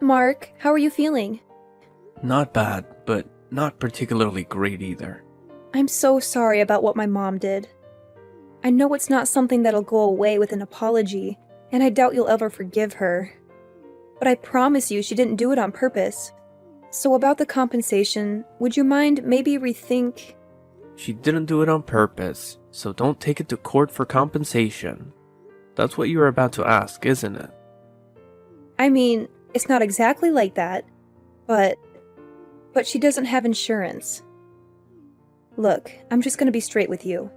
Mark, how are you feeling? Not bad, but not particularly great either. I'm so sorry about what my mom did. I know it's not something that'll go away with an apology, and I doubt you'll ever forgive her. But I promise you she didn't do it on purpose. So about the compensation, would you mind maybe rethink? She didn't do it on purpose, so don't take it to court for compensation. That's what you were about to ask, isn't it? I mean, it's not exactly like that, but she doesn't have insurance. Look, I'm just gonna be straight with you.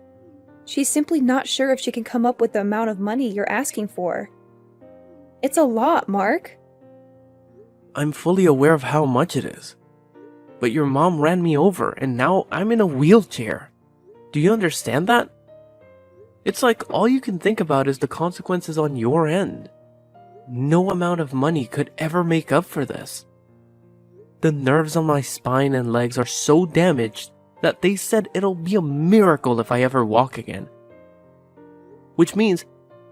She's simply not sure if she can come up with the amount of money you're asking for. It's a lot, Mark. I'm fully aware of how much it is. But your mom ran me over, and now I'm in a wheelchair. Do you understand that? It's like all you can think about is the consequences on your end. No amount of money could ever make up for this. The nerves on my spine and legs are so damaged that they said it'll be a miracle if I ever walk again. Which means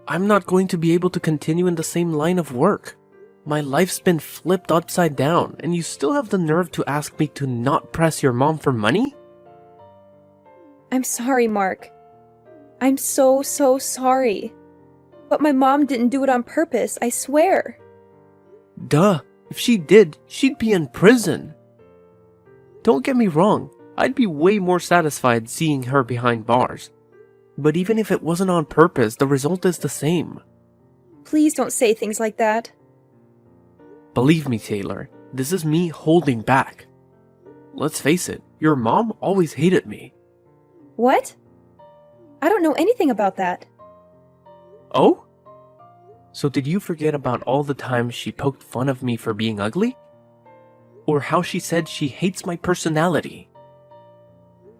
I'm not going to be able to continue in the same line of work. My life's been flipped upside down, and you still have the nerve to ask me to not press your mom for money? I'm sorry, Mark. I'm so sorry. But my mom didn't do it on purpose, I swear. Duh, if she did, she'd be in prison. Don't get me wrong, I'd be way more satisfied seeing her behind bars. But even if it wasn't on purpose, the result is the same. Please don't say things like that. Believe me, Taylor, this is me holding back. Let's face it, your mom always hated me. What? I don't know anything about that. Oh? So did you forget about all the times she poked fun of me for being ugly? Or how she said she hates my personality?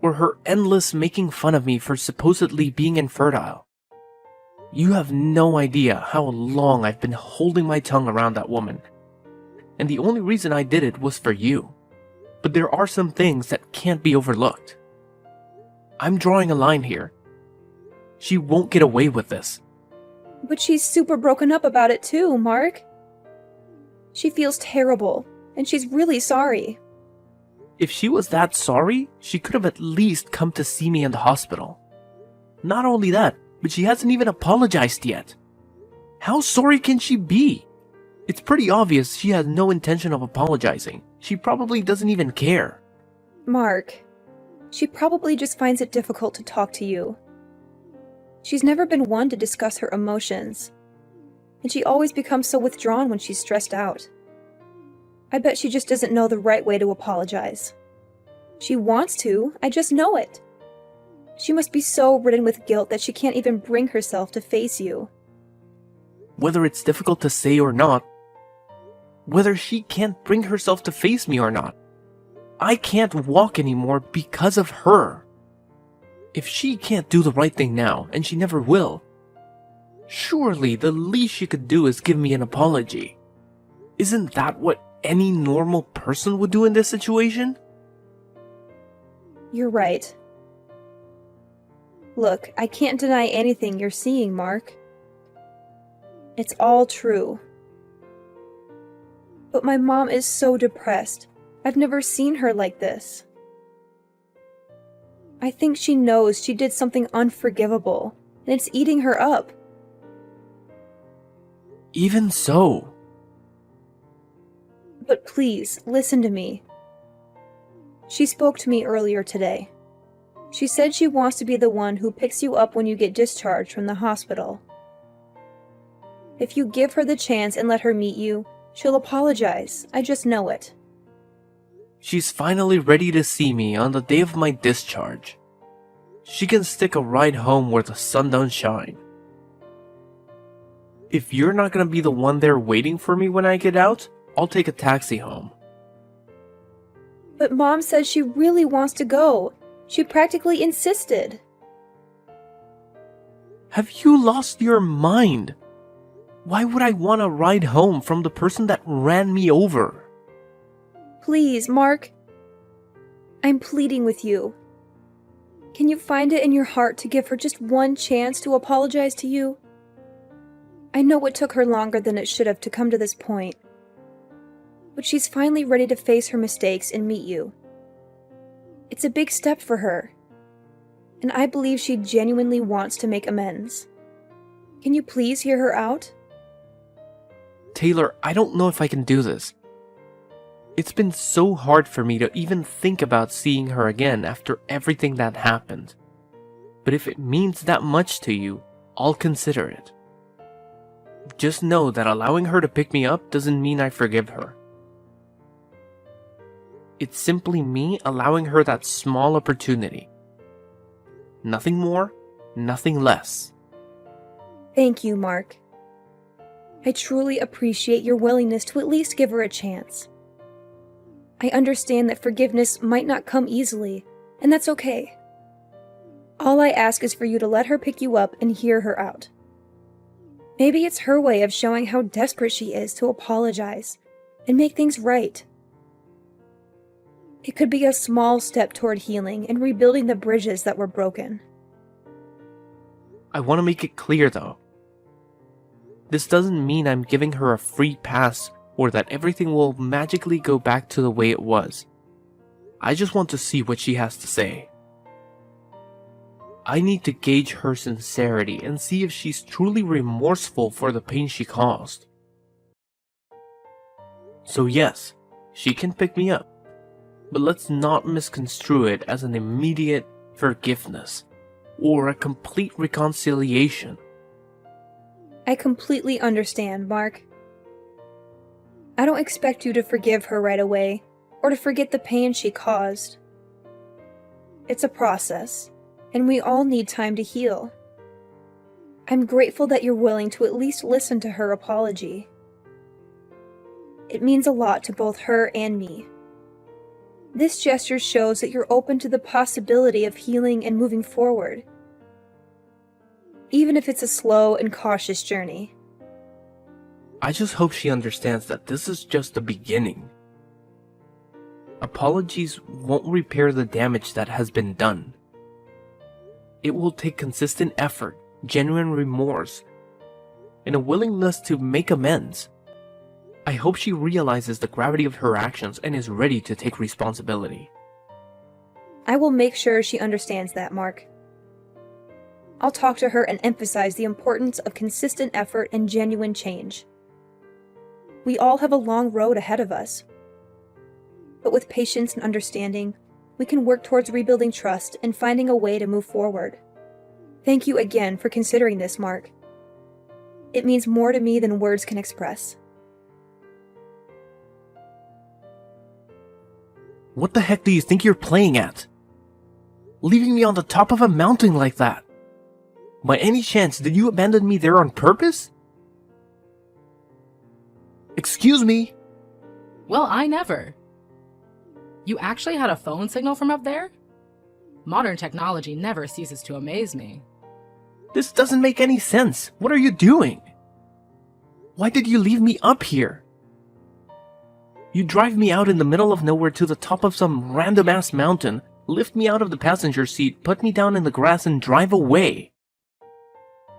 Or her endless making fun of me for supposedly being infertile? You have no idea how long I've been holding my tongue around that woman. And the only reason I did it was for you. But there are some things that can't be overlooked. I'm drawing a line here. She won't get away with this. But she's super broken up about it too, Mark. She feels terrible, and she's really sorry. If she was that sorry, she could have at least come to see me in the hospital. Not only that, but she hasn't even apologized yet. How sorry can she be? It's pretty obvious she has no intention of apologizing. She probably doesn't even care. Mark, she probably just finds it difficult to talk to you. She's never been one to discuss her emotions, and she always becomes so withdrawn when she's stressed out. I bet she just doesn't know the right way to apologize. She wants to, I just know it. She must be so ridden with guilt that she can't even bring herself to face you. Whether it's difficult to say or not, whether she can't bring herself to face me or not, I can't walk anymore because of her. If she can't do the right thing now, and she never will, surely the least she could do is give me an apology. Isn't that what any normal person would do in this situation? You're right. Look, I can't deny anything you're seeing, Mark. It's all true. But my mom is so depressed. I've never seen her like this. I think she knows she did something unforgivable, and it's eating her up. Even so. But please, listen to me. She spoke to me earlier today. She said she wants to be the one who picks you up when you get discharged from the hospital. If you give her the chance and let her meet you, she'll apologize. I just know it. She's finally ready to see me on the day of my discharge. She can stick a ride home where the sun don't shine. If you're not gonna be the one there waiting for me when I get out, I'll take a taxi home. But Mom says she really wants to go. She practically insisted. Have you lost your mind? Why would I want to ride home from the person that ran me over? Please, Mark. I'm pleading with you. Can you find it in your heart to give her just one chance to apologize to you? I know it took her longer than it should have to come to this point. but she's finally ready to face her mistakes and meet you. It's a big step for her, and I believe she genuinely wants to make amends. Can you please hear her out? Taylor, I don't know if I can do this. It's been so hard for me to even think about seeing her again after everything that happened. But if it means that much to you, I'll consider it. Just know that allowing her to pick me up doesn't mean I forgive her. It's simply me allowing her that small opportunity. Nothing more, nothing less. Thank you, Mark. I truly appreciate your willingness to at least give her a chance. I understand that forgiveness might not come easily, and that's okay. All I ask is for you to let her pick you up and hear her out. Maybe it's her way of showing how desperate she is to apologize and make things right. It could be a small step toward healing and rebuilding the bridges that were broken. I want to make it clear though. This doesn't mean I'm giving her a free pass or that everything will magically go back to the way it was. I just want to see what she has to say. I need to gauge her sincerity and see if she's truly remorseful for the pain she caused. So yes, she can pick me up, but let's not misconstrue it as an immediate forgiveness or a complete reconciliation. I completely understand, Mark. I don't expect you to forgive her right away or to forget the pain she caused. It's a process, and we all need time to heal. I'm grateful that you're willing to at least listen to her apology. It means a lot to both her and me. This gesture shows that you're open to the possibility of healing and moving forward, even if it's a slow and cautious journey. I just hope she understands that this is just the beginning. Apologies won't repair the damage that has been done. It will take consistent effort, genuine remorse, and a willingness to make amends. I hope she realizes the gravity of her actions and is ready to take responsibility. I will make sure she understands that, Mark. I'll talk to her and emphasize the importance of consistent effort and genuine change. We all have a long road ahead of us, but with patience and understanding, we can work towards rebuilding trust and finding a way to move forward. Thank you again for considering this, Mark. It means more to me than words can express. What the heck do you think you're playing at? Leaving me on the top of a mountain like that? By any chance, did you abandon me there on purpose? Excuse me? Well, I never. You actually had a phone signal from up there? Modern technology never ceases to amaze me. This doesn't make any sense. What are you doing? Why did you leave me up here? You drive me out in the middle of nowhere to the top of some random-ass mountain, lift me out of the passenger seat, put me down in the grass, and drive away.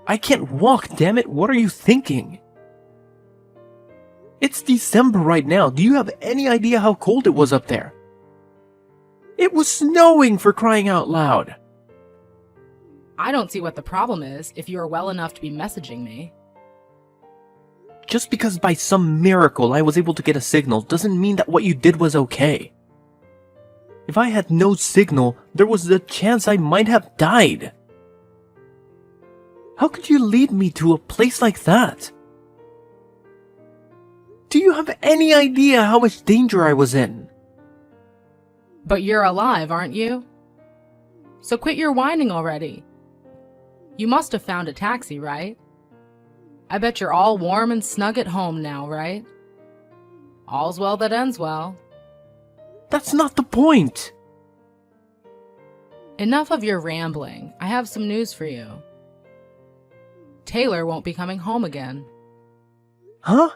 I can't walk, damn it, what are you thinking? It's December right now, do you have any idea how cold it was up there? It was snowing, for crying out loud! I don't see what the problem is if you are well enough to be messaging me. Just because by some miracle I was able to get a signal doesn't mean that what you did was okay. If I had no signal, there was the chance I might have died. How could you lead me to a place like that? Do you have any idea how much danger I was in? But you're alive, aren't you? So quit your whining already. You must have found a taxi, right? I bet you're all warm and snug at home now, right? All's well that ends well. That's not the point! Enough of your rambling. I have some news for you. Taylor won't be coming home again. Huh?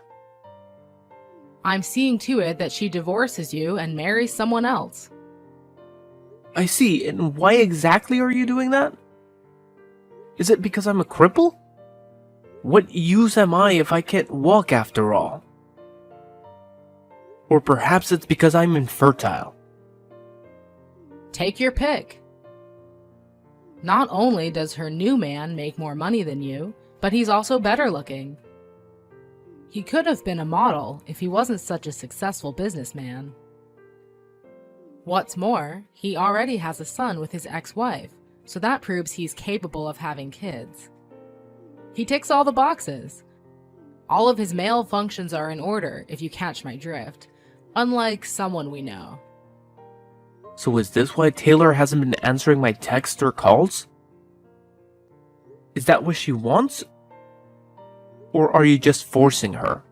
I'm seeing to it that she divorces you and marries someone else. I see, and why exactly are you doing that? Is it because I'm a cripple? What use am I if I can't walk after all? Or perhaps it's because I'm infertile. Take your pick. Not only does her new man make more money than you, but he's also better looking. He could have been a model if he wasn't such a successful businessman. What's more, he already has a son with his ex-wife, so that proves he's capable of having kids. He ticks all the boxes. All of his male functions are in order, if you catch my drift, unlike someone we know. So is this why Taylor hasn't been answering my texts or calls? Is that what she wants? Or are you just forcing her?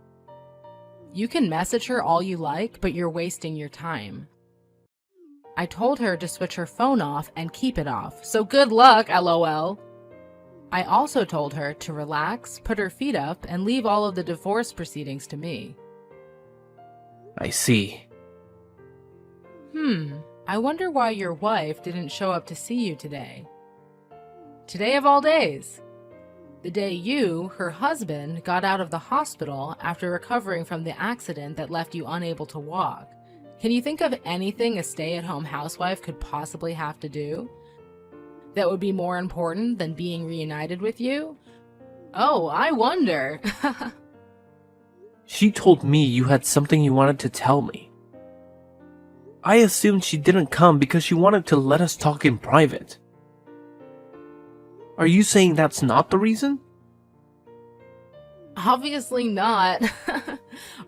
You can message her all you like, but you're wasting your time. I told her to switch her phone off and keep it off, so good luck, LOL. I also told her to relax, put her feet up, and leave all of the divorce proceedings to me. I see. I wonder why your wife didn't show up to see you today. Today of all days. The day you, her husband, got out of the hospital after recovering from the accident that left you unable to walk. Can you think of anything a stay-at-home housewife could possibly have to do that would be more important than being reunited with you? Oh, I wonder. She told me you had something you wanted to tell me. I assumed she didn't come because she wanted to let us talk in private. Are you saying that's not the reason? Obviously not.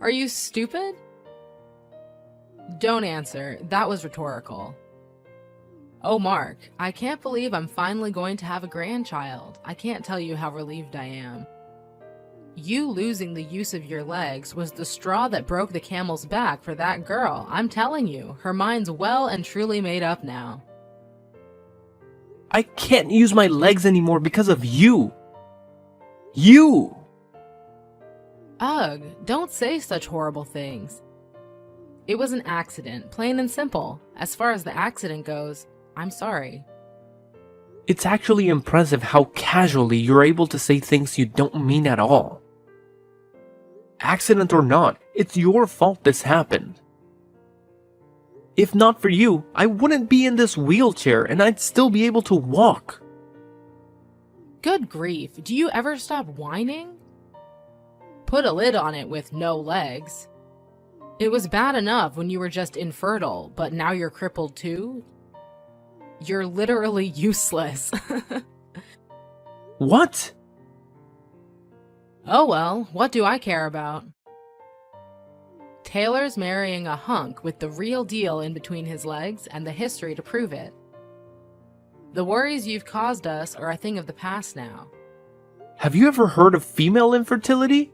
Are you stupid? Don't answer. That was rhetorical. Oh, Mark, I can't believe I'm finally going to have a grandchild. I can't tell you how relieved I am. You losing the use of your legs was the straw that broke the camel's back for that girl. I'm telling you, her mind's well and truly made up now. I can't use my legs anymore because of you. You! Ugh, don't say such horrible things. It was an accident, plain and simple. As far as the accident goes, I'm sorry. It's actually impressive how casually you're able to say things you don't mean at all. Accident or not, it's your fault this happened. If not for you, I wouldn't be in this wheelchair and I'd still be able to walk. Good grief, do you ever stop whining? Put a lid on it with no legs. It was bad enough when you were just infertile, but now you're crippled too? You're literally useless. What? Oh well, what do I care about? Taylor's marrying a hunk with the real deal in between his legs and the history to prove it. The worries you've caused us are a thing of the past now. Have you ever heard of female infertility?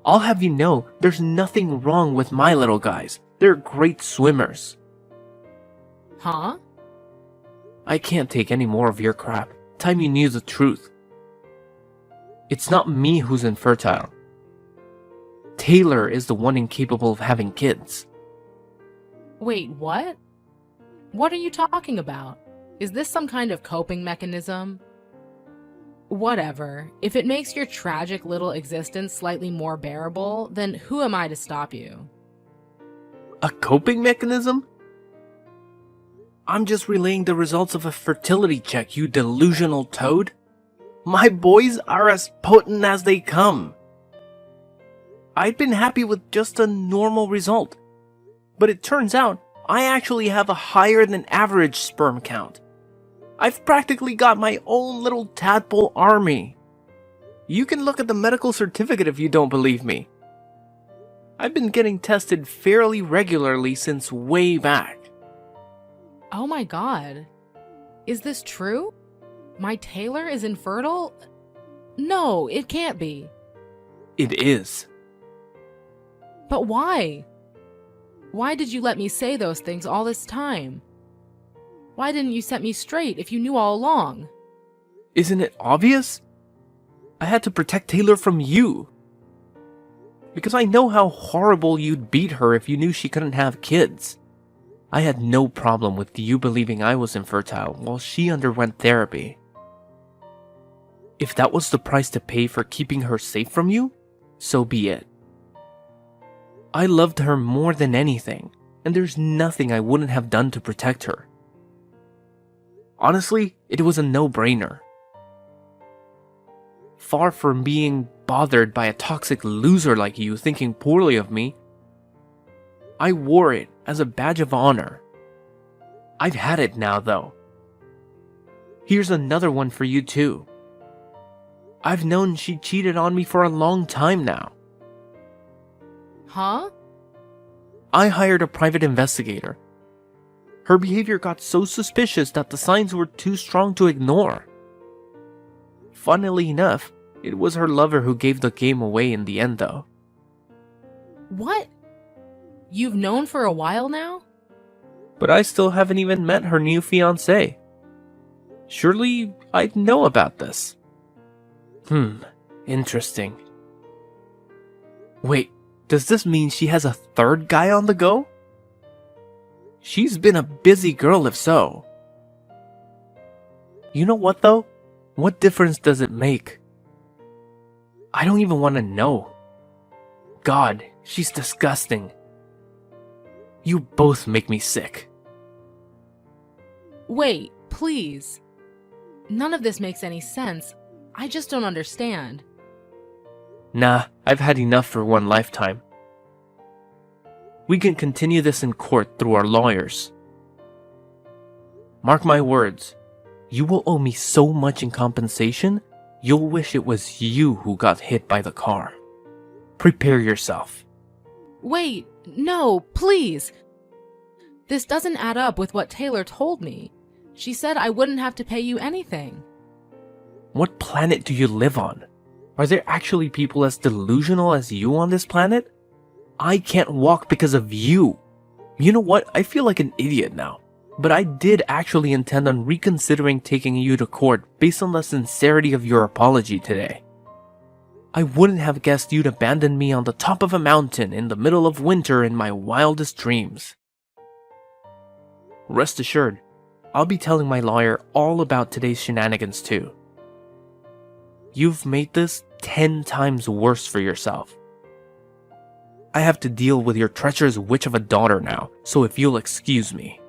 I'll have you know, there's nothing wrong with my little guys. They're great swimmers. Huh? I can't take any more of your crap. Time you knew the truth. It's not me who's infertile. Taylor is the one incapable of having kids. Wait, what? What are you talking about? Is this some kind of coping mechanism? Whatever. If it makes your tragic little existence slightly more bearable, then who am I to stop you? A coping mechanism? I'm just relaying the results of a fertility check, you delusional toad. My boys are as potent as they come. I'd been happy with just a normal result. But it turns out, I actually have a higher than average sperm count. I've practically got my own little tadpole army. You can look at the medical certificate if you don't believe me. I've been getting tested fairly regularly since way back. Oh my god. Is this true? My Taylor is infertile? No, it can't be. It is. But why? Why did you let me say those things all this time? Why didn't you set me straight if you knew all along? Isn't it obvious? I had to protect Taylor from you. Because I know how horrible you'd beat her if you knew she couldn't have kids. I had no problem with you believing I was infertile while she underwent therapy. If that was the price to pay for keeping her safe from you, so be it. I loved her more than anything, and there's nothing I wouldn't have done to protect her. Honestly, it was a no-brainer. Far from being bothered by a toxic loser like you thinking poorly of me, I wore it as a badge of honor. I've had it now, though. Here's another one for you, too. I've known she cheated on me for a long time now. Huh? I hired a private investigator. Her behavior got so suspicious that the signs were too strong to ignore. Funnily enough, it was her lover who gave the game away in the end, though. What? You've known for a while now? But I still haven't even met her new fiancé. Surely I'd know about this. Interesting. Wait, does this mean she has a third guy on the go? She's been a busy girl if so. You know what though? What difference does it make? I don't even want to know. God, she's disgusting. You both make me sick. Wait, please. None of this makes any sense. I just don't understand. Nah, I've had enough for one lifetime. We can continue this in court through our lawyers. Mark my words, you will owe me so much in compensation, you'll wish it was you who got hit by the car. Prepare yourself. Wait, no, please. This doesn't add up with what Taylor told me. She said I wouldn't have to pay you anything. What planet do you live on? Are there actually people as delusional as you on this planet? I can't walk because of you. You know what? I feel like an idiot now. But I did actually intend on reconsidering taking you to court based on the sincerity of your apology today. I wouldn't have guessed you'd abandon me on the top of a mountain in the middle of winter in my wildest dreams. Rest assured, I'll be telling my lawyer all about today's shenanigans too. You've made this 10 times worse for yourself. I have to deal with your treacherous witch of a daughter now, so if you'll excuse me.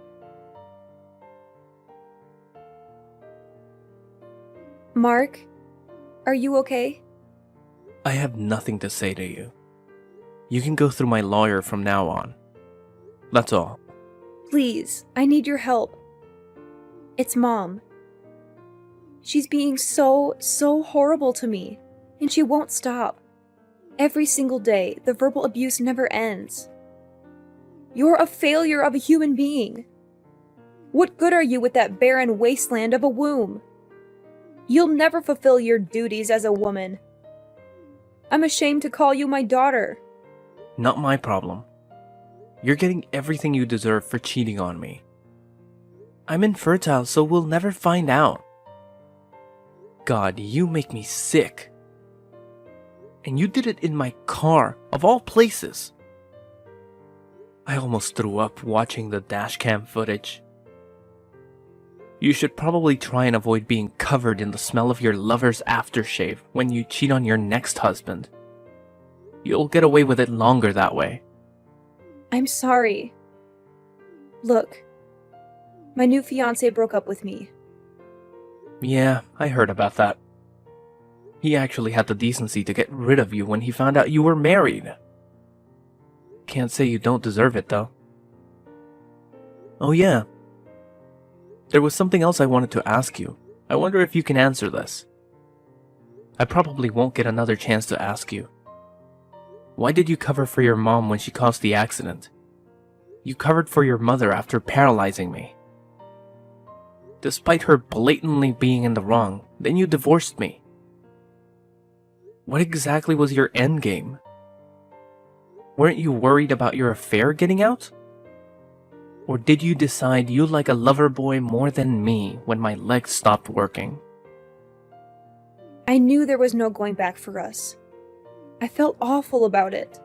Mark, are you okay? I have nothing to say to you. You can go through my lawyer from now on. That's all. Please, I need your help. It's Mom. She's being so horrible to me, and she won't stop. Every single day, the verbal abuse never ends. You're a failure of a human being. What good are you with that barren wasteland of a womb? You'll never fulfill your duties as a woman. I'm ashamed to call you my daughter. Not my problem. You're getting everything you deserve for cheating on me. I'm infertile, so we'll never find out. God, you make me sick. And you did it in my car, of all places. I almost threw up watching the dashcam footage. You should probably try and avoid being covered in the smell of your lover's aftershave when you cheat on your next husband. You'll get away with it longer that way. I'm sorry. Look, my new fiancé broke up with me. Yeah, I heard about that. He actually had the decency to get rid of you when he found out you were married. Can't say you don't deserve it, though. Oh yeah. There was something else I wanted to ask you. I wonder if you can answer this. I probably won't get another chance to ask you. Why did you cover for your mom when she caused the accident? You covered for your mother after paralyzing me. Despite her blatantly being in the wrong, then you divorced me. What exactly was your endgame? Weren't you worried about your affair getting out? Or did you decide you like a lover boy more than me when my legs stopped working? I knew there was no going back for us. I felt awful about it.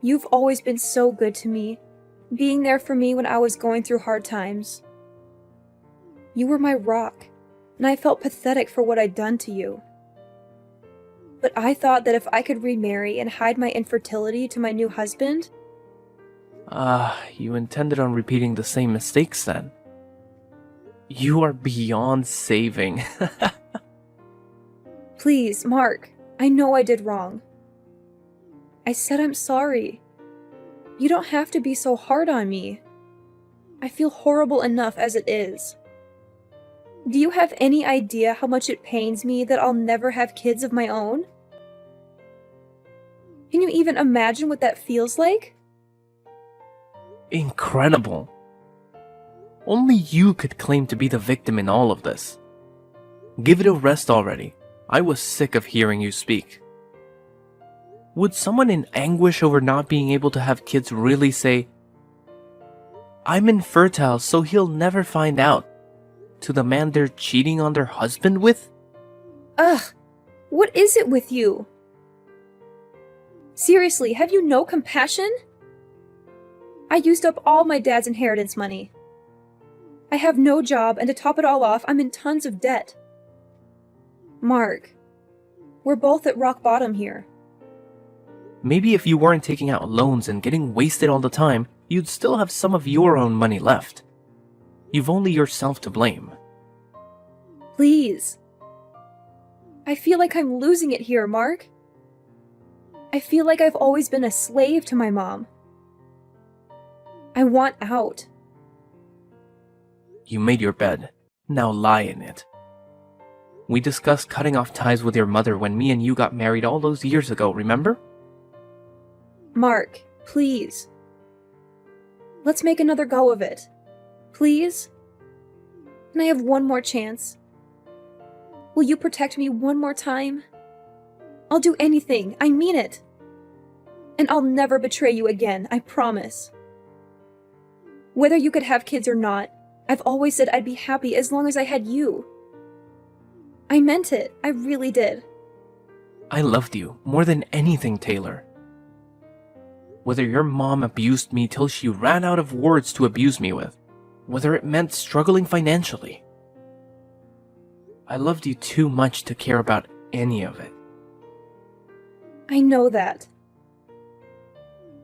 You've always been so good to me, being there for me when I was going through hard times. You were my rock, and I felt pathetic for what I'd done to you. But I thought that if I could remarry and hide my infertility to my new husband, You intended on repeating the same mistakes then. You are beyond saving. please, Mark, I know I did wrong. I said I'm sorry. You don't have to be so hard on me. I feel horrible enough as it is. Do you have any idea how much it pains me that I'll never have kids of my own? Can you even imagine what that feels like? Incredible. Only you could claim to be the victim in all of this. Give it a rest already. I was sick of hearing you speak. Would someone in anguish over not being able to have kids really say, "I'm infertile, so he'll never find out," to the man they're cheating on their husband with? Ugh, what is it with you? Seriously, have you no compassion? I used up all my dad's inheritance money. I have no job, and to top it all off, I'm in tons of debt. Mark, we're both at rock bottom here. Maybe if you weren't taking out loans and getting wasted all the time, you'd still have some of your own money left. You've only yourself to blame. Please. I feel like I'm losing it here, Mark. I feel like I've always been a slave to my mom. I want out. You made your bed. Now lie in it. We discussed cutting off ties with your mother when me and you got married all those years ago, remember? Mark, please. Let's make another go of it. Please? Can I have one more chance? Will you protect me one more time? I'll do anything, I mean it. And I'll never betray you again, I promise. Whether you could have kids or not, I've always said I'd be happy as long as I had you. I meant it, I really did. I loved you more than anything, Taylor. Whether your mom abused me till she ran out of words to abuse me with, whether it meant struggling financially, I loved you too much to care about any of it. I know that.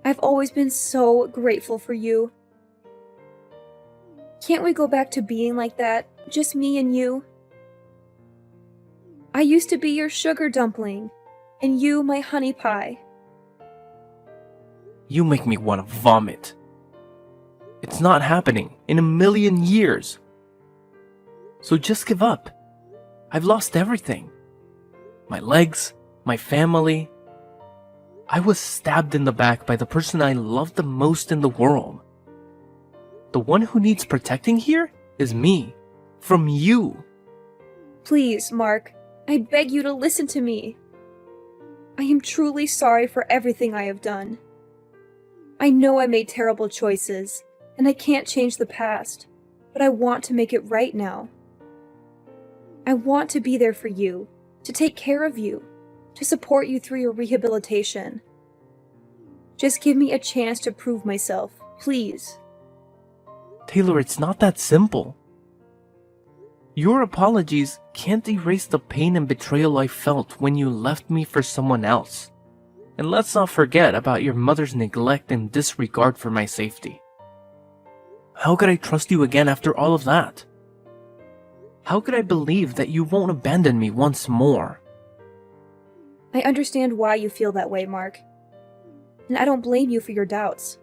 I've always been so grateful for you. Can't we go back to being like that, just me and you? I used to be your sugar dumpling, and you my honey pie. You make me want to vomit. It's not happening in a million years. So just give up. I've lost everything. My legs, my family. I was stabbed in the back by the person I loved the most in the world. The one who needs protecting here is me. From you. Please, Mark, I beg you to listen to me. I am truly sorry for everything I have done. I know I made terrible choices, and I can't change the past, but I want to make it right now. I want to be there for you, to take care of you, to support you through your rehabilitation. Just give me a chance to prove myself, please. Taylor, it's not that simple. Your apologies can't erase the pain and betrayal I felt when you left me for someone else. And let's not forget about your mother's neglect and disregard for my safety. How could I trust you again after all of that? How could I believe that you won't abandon me once more? I understand why you feel that way, Mark. And I don't blame you for your doubts.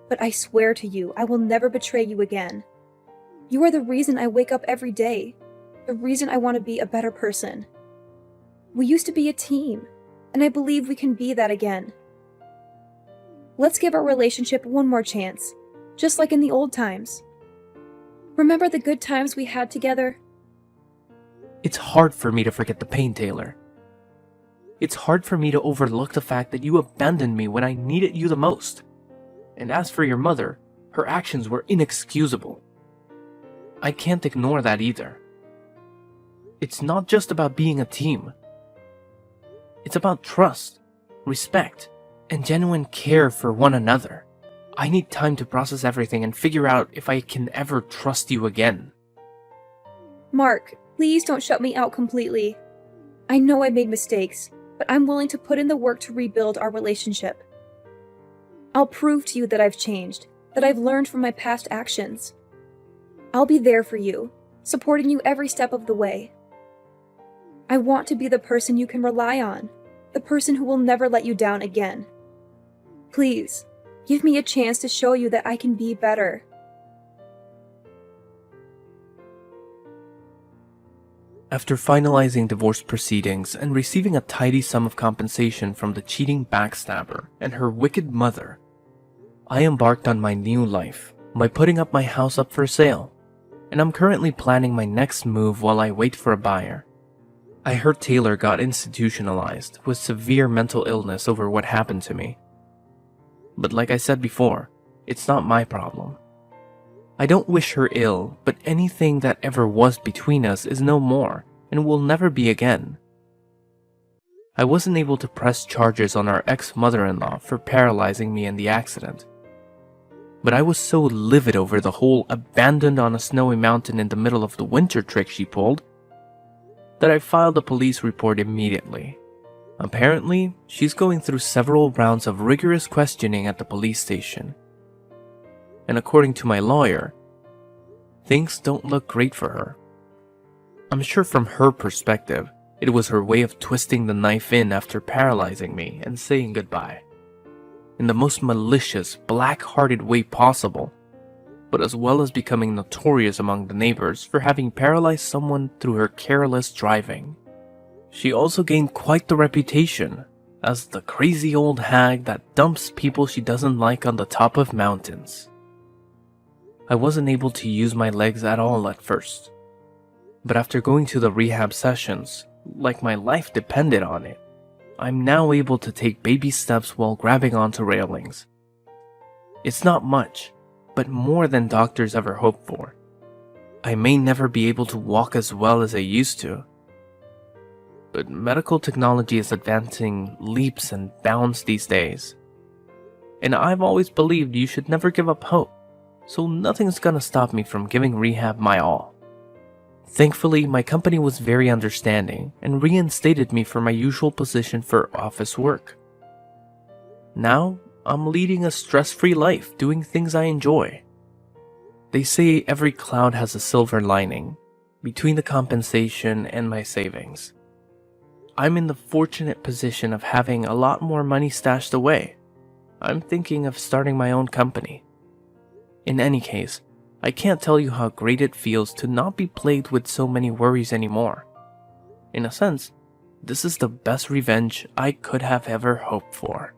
But I swear to you, I will never betray you again. You are the reason I wake up every day. The reason I want to be a better person. We used to be a team, and I believe we can be that again. Let's give our relationship one more chance, just like in the old times. Remember the good times we had together? It's hard for me to forget the pain, Taylor. It's hard for me to overlook the fact that you abandoned me when I needed you the most. And as for your mother, her actions were inexcusable. I can't ignore that either. It's not just about being a team. It's about trust, respect, and genuine care for one another. I need time to process everything and figure out if I can ever trust you again. Mark, please don't shut me out completely. I know I made mistakes, but I'm willing to put in the work to rebuild our relationship. I'll prove to you that I've changed, that I've learned from my past actions. I'll be there for you, supporting you every step of the way. I want to be the person you can rely on, the person who will never let you down again. Please, give me a chance to show you that I can be better. After finalizing divorce proceedings and receiving a tidy sum of compensation from the cheating backstabber and her wicked mother, I embarked on my new life by putting up my house up for sale, and I'm currently planning my next move while I wait for a buyer. I heard Taylor got institutionalized with severe mental illness over what happened to me. But like I said before, it's not my problem. I don't wish her ill, but anything that ever was between us is no more and will never be again. I wasn't able to press charges on our ex-mother-in-law for paralyzing me in the accident. But I was so livid over the whole abandoned on a snowy mountain in the middle of the winter trick she pulled that I filed a police report immediately. Apparently, she's going through several rounds of rigorous questioning at the police station. And according to my lawyer, things don't look great for her. I'm sure from her perspective, it was her way of twisting the knife in after paralyzing me and saying goodbye. In the most malicious, black-hearted way possible, but as well as becoming notorious among the neighbors for having paralyzed someone through her careless driving. She also gained quite the reputation as the crazy old hag that dumps people she doesn't like on the top of mountains. I wasn't able to use my legs at all at first, but after going to the rehab sessions, like my life depended on it, I'm now able to take baby steps while grabbing onto railings. It's not much, but more than doctors ever hoped for. I may never be able to walk as well as I used to, but medical technology is advancing leaps and bounds these days. And I've always believed you should never give up hope, so nothing's gonna stop me from giving rehab my all. Thankfully, my company was very understanding and reinstated me for my usual position for office work. Now, I'm leading a stress-free life doing things I enjoy. They say every cloud has a silver lining between the compensation and my savings. I'm in the fortunate position of having a lot more money stashed away. I'm thinking of starting my own company. In any case, I can't tell you how great it feels to not be plagued with so many worries anymore. In a sense, this is the best revenge I could have ever hoped for.